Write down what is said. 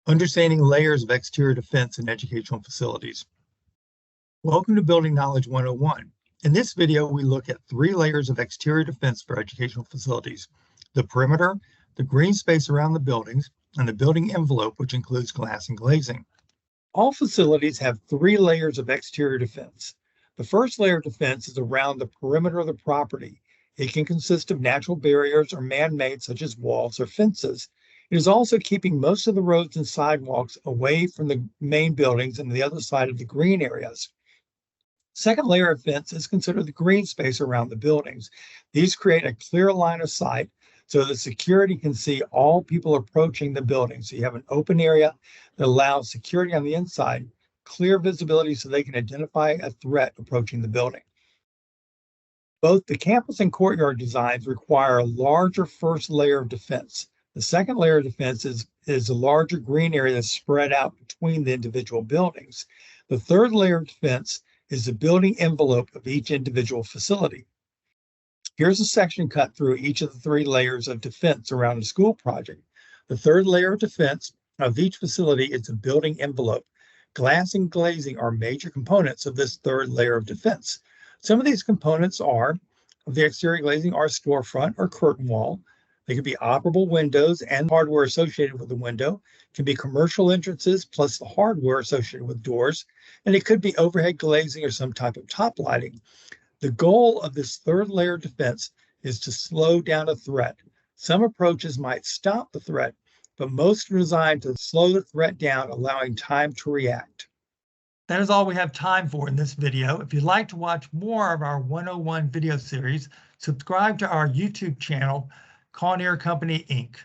Understanding layers of exterior defense in educational facilities. Welcome to Building Knowledge 101. In this video, we look at 3 layers of exterior defense for educational facilities: the perimeter, the green space around the buildings, and the building envelope, which includes glass and glazing. All facilities have 3 layers of exterior defense. The first layer of defense is around the perimeter of the property. It can consist of natural barriers or man-made, such as walls or fences. It is also keeping most of the roads and sidewalks away from the main buildings and the other side of the green areas. Second layer of fence is considered the green space around the buildings. These create a clear line of sight so that security can see all people approaching the building. So you have an open area that allows security on the inside, clear visibility so they can identify a threat approaching the building. Both the campus and courtyard designs require a larger first layer of defense. The second layer of defense is a larger green area that's spread out between the individual buildings. The third layer of defense is the building envelope of each individual facility. Here's a section cut through each of the 3 layers of defense around a school project. The third layer of defense of each facility is the building envelope. Glass and glazing are major components of this third layer of defense. Some of these components of the exterior glazing are storefront or curtain wall. They could be operable windows and hardware associated with the window. It can be commercial entrances plus the hardware associated with doors. And it could be overhead glazing or some type of top lighting. The goal of this third layer of defense is to slow down a threat. Some approaches might stop the threat, but most are designed to slow the threat down, allowing time to react. That is all we have time for in this video. If you'd like to watch more of our 101 video series, subscribe to our YouTube channel, Kawneer Company, Inc.